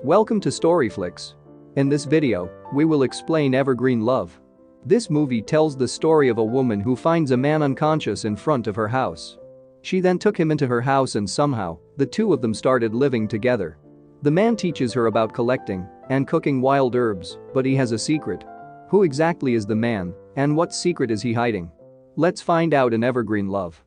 Welcome to storyflix. In this video, we will explain Evergreen Love. This movie tells the story of a woman who finds a man unconscious in front of her house. She then took him into her house and somehow, the two of them started living together. The man teaches her about collecting and cooking wild herbs, but he has a secret. Who exactly is the man, and what secret is he hiding? Let's find out in Evergreen Love.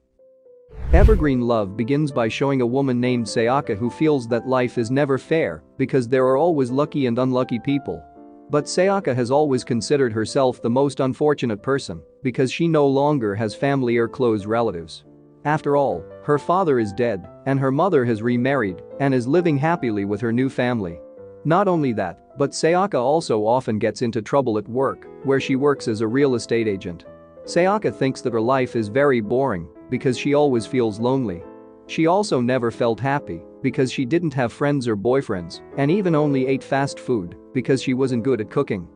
Evergreen Love begins by showing a woman named Sayaka who feels that life is never fair because there are always lucky and unlucky people. But Sayaka has always considered herself the most unfortunate person because she no longer has family or close relatives. After all, her father is dead and her mother has remarried and is living happily with her new family. Not only that, but Sayaka also often gets into trouble at work, where she works as a real estate agent. Sayaka thinks that her life is very boring because she always feels lonely. She also never felt happy because she didn't have friends or boyfriends and even only ate fast food because she wasn't good at cooking.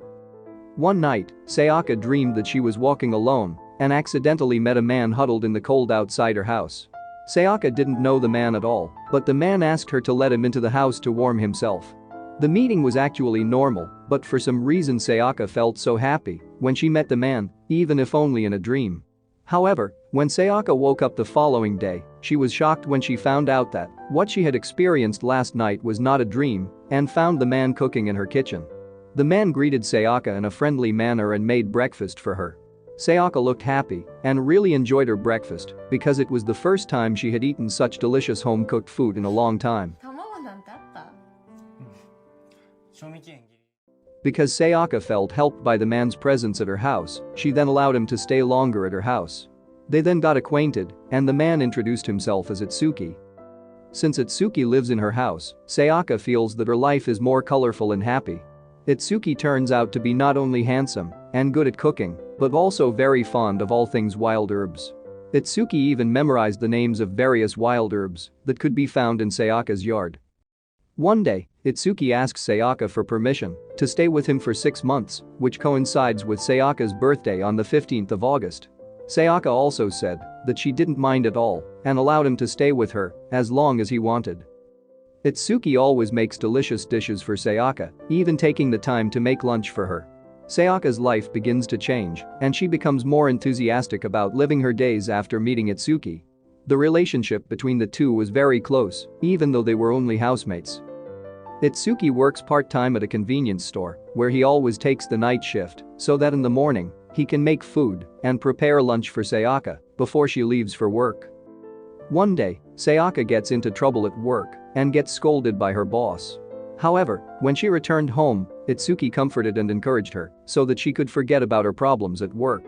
One night, Sayaka dreamed that she was walking alone and accidentally met a man huddled in the cold outside her house. Sayaka didn't know the man at all, but the man asked her to let him into the house to warm himself. The meeting was actually normal, but for some reason Sayaka felt so happy when she met the man, even if only in a dream. However, when Sayaka woke up the following day, she was shocked when she found out that what she had experienced last night was not a dream and found the man cooking in her kitchen. The man greeted Sayaka in a friendly manner and made breakfast for her. Sayaka looked happy and really enjoyed her breakfast because it was the first time she had eaten such delicious home-cooked food in a long time. Because Sayaka felt helped by the man's presence at her house, she then allowed him to stay longer at her house. They then got acquainted, and the man introduced himself as Itsuki. Since Itsuki lives in her house, Sayaka feels that her life is more colorful and happy. Itsuki turns out to be not only handsome and good at cooking, but also very fond of all things wild herbs. Itsuki even memorized the names of various wild herbs that could be found in Sayaka's yard. One day, Itsuki asks Sayaka for permission to stay with him for 6 months, which coincides with Sayaka's birthday on the 15th of August. Sayaka also said that she didn't mind at all and allowed him to stay with her as long as he wanted. Itsuki always makes delicious dishes for Sayaka, even taking the time to make lunch for her. Sayaka's life begins to change and she becomes more enthusiastic about living her days after meeting Itsuki. The relationship between the two was very close, even though they were only housemates. Itsuki works part-time at a convenience store, where he always takes the night shift, so that in the morning, he can make food and prepare lunch for Sayaka before she leaves for work. One day, Sayaka gets into trouble at work and gets scolded by her boss. However, when she returned home, Itsuki comforted and encouraged her so that she could forget about her problems at work.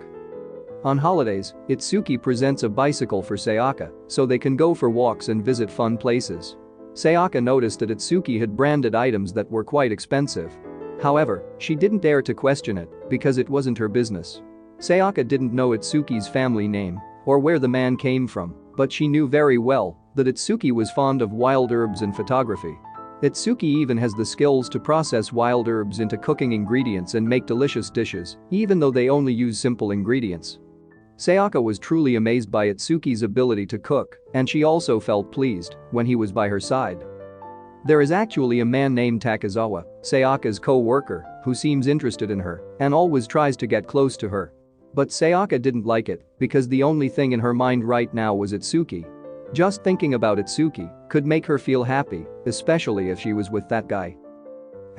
On holidays, Itsuki presents a bicycle for Sayaka so they can go for walks and visit fun places. Sayaka noticed that Itsuki had branded items that were quite expensive. However, she didn't dare to question it because it wasn't her business. Sayaka didn't know Itsuki's family name or where the man came from, but she knew very well that Itsuki was fond of wild herbs and photography. Itsuki even has the skills to process wild herbs into cooking ingredients and make delicious dishes, even though they only use simple ingredients. Sayaka was truly amazed by Itsuki's ability to cook, and she also felt pleased when he was by her side. There is actually a man named Takezawa, Sayaka's co-worker, who seems interested in her and always tries to get close to her. But Sayaka didn't like it because the only thing in her mind right now was Itsuki. Just thinking about Itsuki could make her feel happy, especially if she was with that guy.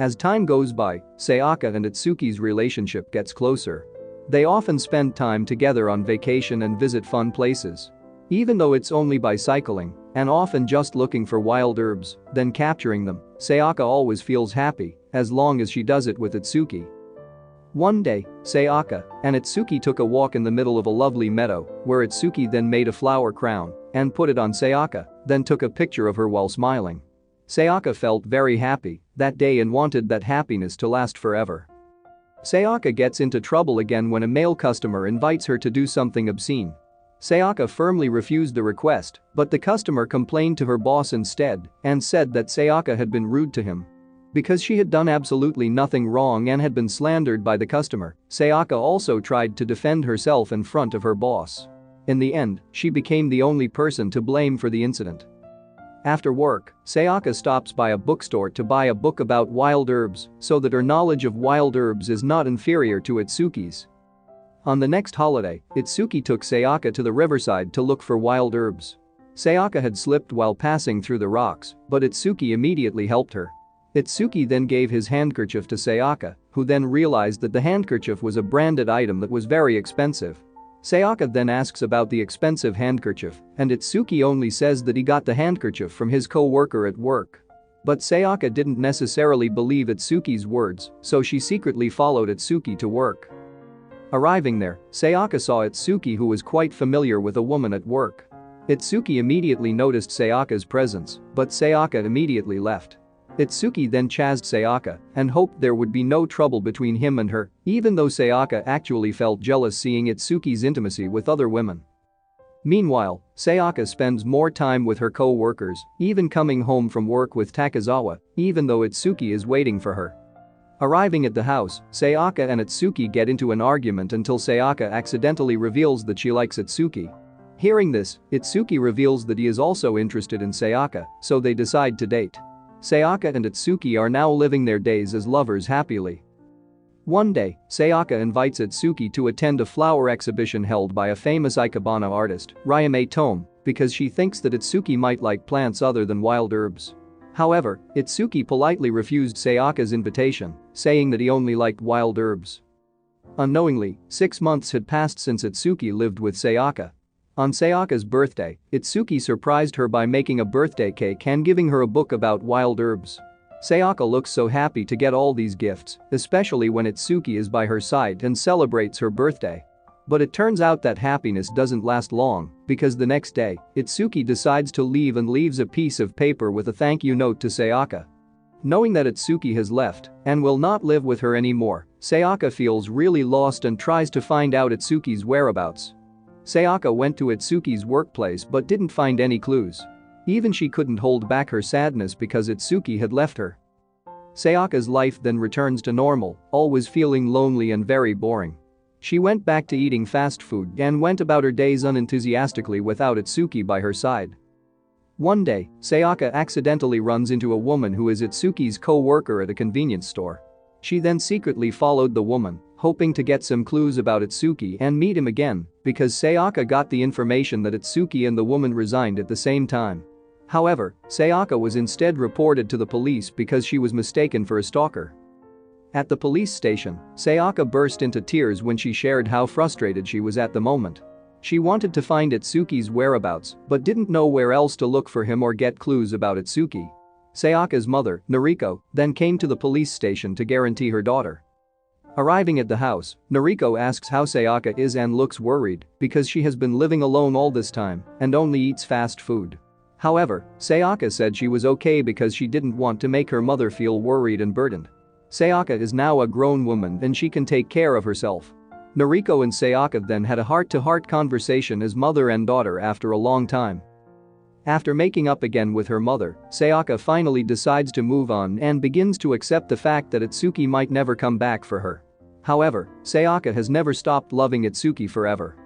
As time goes by, Sayaka and Itsuki's relationship gets closer. They often spend time together on vacation and visit fun places. Even though it's only by cycling and often just looking for wild herbs, then capturing them, Sayaka always feels happy as long as she does it with Itsuki. One day, Sayaka and Itsuki took a walk in the middle of a lovely meadow where Itsuki then made a flower crown and put it on Sayaka, then took a picture of her while smiling. Sayaka felt very happy that day and wanted that happiness to last forever. Sayaka gets into trouble again when a male customer invites her to do something obscene. Sayaka firmly refused the request, but the customer complained to her boss instead and said that Sayaka had been rude to him. Because she had done absolutely nothing wrong and had been slandered by the customer, Sayaka also tried to defend herself in front of her boss. In the end, she became the only person to blame for the incident. After work, Sayaka stops by a bookstore to buy a book about wild herbs so that her knowledge of wild herbs is not inferior to Itsuki's. On the next holiday, Itsuki took Sayaka to the riverside to look for wild herbs. Sayaka had slipped while passing through the rocks, but Itsuki immediately helped her. Itsuki then gave his handkerchief to Sayaka, who then realized that the handkerchief was a branded item that was very expensive. Sayaka then asks about the expensive handkerchief, and Itsuki only says that he got the handkerchief from his co-worker at work. But Sayaka didn't necessarily believe Itsuki's words, so she secretly followed Itsuki to work. Arriving there, Sayaka saw Itsuki, who was quite familiar with a woman at work. Itsuki immediately noticed Sayaka's presence, but Sayaka immediately left. Itsuki then chased Sayaka and hoped there would be no trouble between him and her, even though Sayaka actually felt jealous seeing Itsuki's intimacy with other women. Meanwhile, Sayaka spends more time with her co-workers, even coming home from work with Takezawa, even though Itsuki is waiting for her. Arriving at the house, Sayaka and Itsuki get into an argument until Sayaka accidentally reveals that she likes Itsuki. Hearing this, Itsuki reveals that he is also interested in Sayaka, so they decide to date. Sayaka and Itsuki are now living their days as lovers happily. One day, Sayaka invites Itsuki to attend a flower exhibition held by a famous ikebana artist, Ryame Tome, because she thinks that Itsuki might like plants other than wild herbs. However, Itsuki politely refused Sayaka's invitation, saying that he only liked wild herbs. Unknowingly, 6 months had passed since Itsuki lived with Sayaka. On Sayaka's birthday, Itsuki surprised her by making a birthday cake and giving her a book about wild herbs. Sayaka looks so happy to get all these gifts, especially when Itsuki is by her side and celebrates her birthday. But it turns out that happiness doesn't last long, because the next day, Itsuki decides to leave and leaves a piece of paper with a thank you note to Sayaka. Knowing that Itsuki has left and will not live with her anymore, Sayaka feels really lost and tries to find out Itsuki's whereabouts. Sayaka went to Itsuki's workplace but didn't find any clues. Even she couldn't hold back her sadness because Itsuki had left her. Sayaka's life then returns to normal, always feeling lonely and very boring. She went back to eating fast food and went about her days unenthusiastically without Itsuki by her side. One day, Sayaka accidentally runs into a woman who is Itsuki's co-worker at a convenience store. She then secretly followed the woman, hoping to get some clues about Itsuki and meet him again, because Sayaka got the information that Itsuki and the woman resigned at the same time. However, Sayaka was instead reported to the police because she was mistaken for a stalker. At the police station, Sayaka burst into tears when she shared how frustrated she was at the moment. She wanted to find Itsuki's whereabouts but didn't know where else to look for him or get clues about Itsuki. Sayaka's mother, Noriko, then came to the police station to guarantee her daughter. Arriving at the house, Noriko asks how Sayaka is and looks worried because she has been living alone all this time and only eats fast food. However, Sayaka said she was okay because she didn't want to make her mother feel worried and burdened. Sayaka is now a grown woman and she can take care of herself. Noriko and Sayaka then had a heart-to-heart conversation as mother and daughter after a long time. After making up again with her mother, Sayaka finally decides to move on and begins to accept the fact that Itsuki might never come back for her. However, Sayaka has never stopped loving Itsuki forever.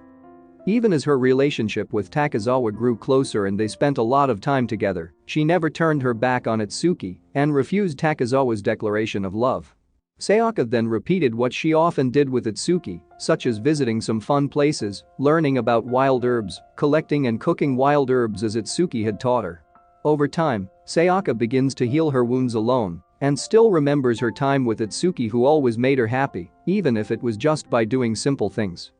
Even as her relationship with Takezawa grew closer and they spent a lot of time together, she never turned her back on Itsuki and refused Takezawa's declaration of love. Sayaka then repeated what she often did with Itsuki, such as visiting some fun places, learning about wild herbs, collecting and cooking wild herbs as Itsuki had taught her. Over time, Sayaka begins to heal her wounds alone and still remembers her time with Itsuki, who always made her happy, even if it was just by doing simple things.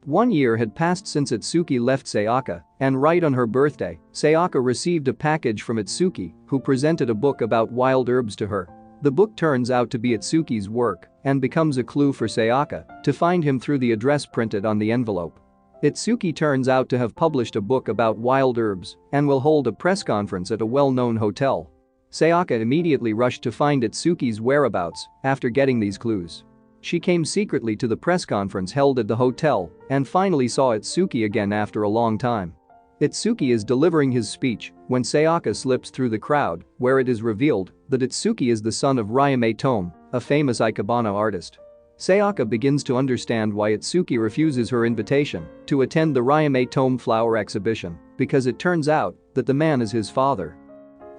1 year had passed since Itsuki left Sayaka, and right on her birthday, Sayaka received a package from Itsuki, who presented a book about wild herbs to her. The book turns out to be Itsuki's work and becomes a clue for Sayaka to find him through the address printed on the envelope. Itsuki turns out to have published a book about wild herbs and will hold a press conference at a well-known hotel. Sayaka immediately rushed to find Itsuki's whereabouts after getting these clues. She came secretly to the press conference held at the hotel and finally saw Itsuki again after a long time. Itsuki is delivering his speech when Sayaka slips through the crowd, where it is revealed that Itsuki is the son of Ryame Tome, a famous ikebana artist. Sayaka begins to understand why Itsuki refuses her invitation to attend the Ryame Tome flower exhibition, because it turns out that the man is his father.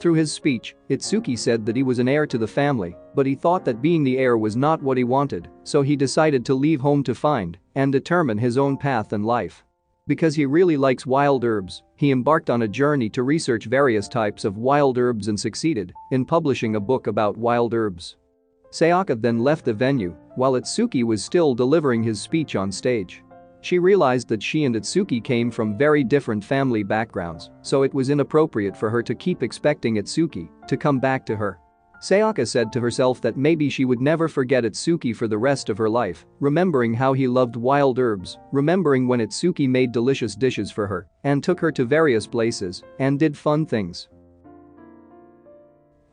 Through his speech, Itsuki said that he was an heir to the family, but he thought that being the heir was not what he wanted, so he decided to leave home to find and determine his own path in life. Because he really likes wild herbs, he embarked on a journey to research various types of wild herbs and succeeded in publishing a book about wild herbs. Sayaka then left the venue while Itsuki was still delivering his speech on stage. She realized that she and Itsuki came from very different family backgrounds, so it was inappropriate for her to keep expecting Itsuki to come back to her. Sayaka said to herself that maybe she would never forget Itsuki for the rest of her life, remembering how he loved wild herbs, remembering when Itsuki made delicious dishes for her and took her to various places and did fun things.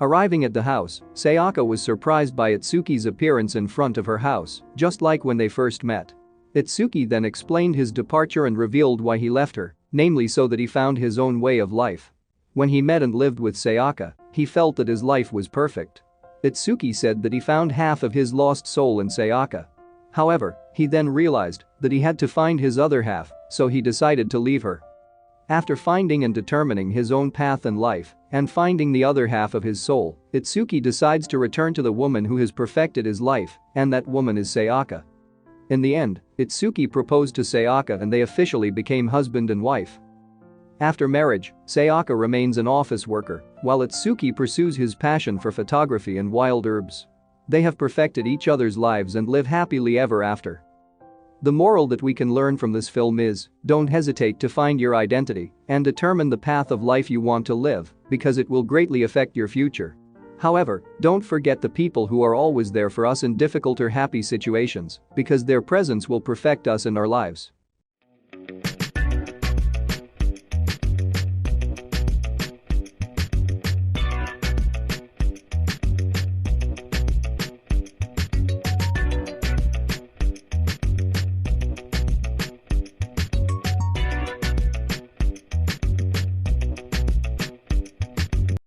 Arriving at the house, Sayaka was surprised by Itsuki's appearance in front of her house, just like when they first met. Itsuki then explained his departure and revealed why he left her, namely so that he found his own way of life. When he met and lived with Sayaka, he felt that his life was perfect. Itsuki said that he found half of his lost soul in Sayaka. However, he then realized that he had to find his other half, so he decided to leave her. After finding and determining his own path in life and finding the other half of his soul, Itsuki decides to return to the woman who has perfected his life, and that woman is Sayaka. In the end, Itsuki proposed to Sayaka and they officially became husband and wife. After marriage, Sayaka remains an office worker, while Itsuki pursues his passion for photography and wild herbs. They have perfected each other's lives and live happily ever after. The moral that we can learn from this film is, don't hesitate to find your identity and determine the path of life you want to live, because it will greatly affect your future. However, don't forget the people who are always there for us in difficult or happy situations, because their presence will perfect us in our lives.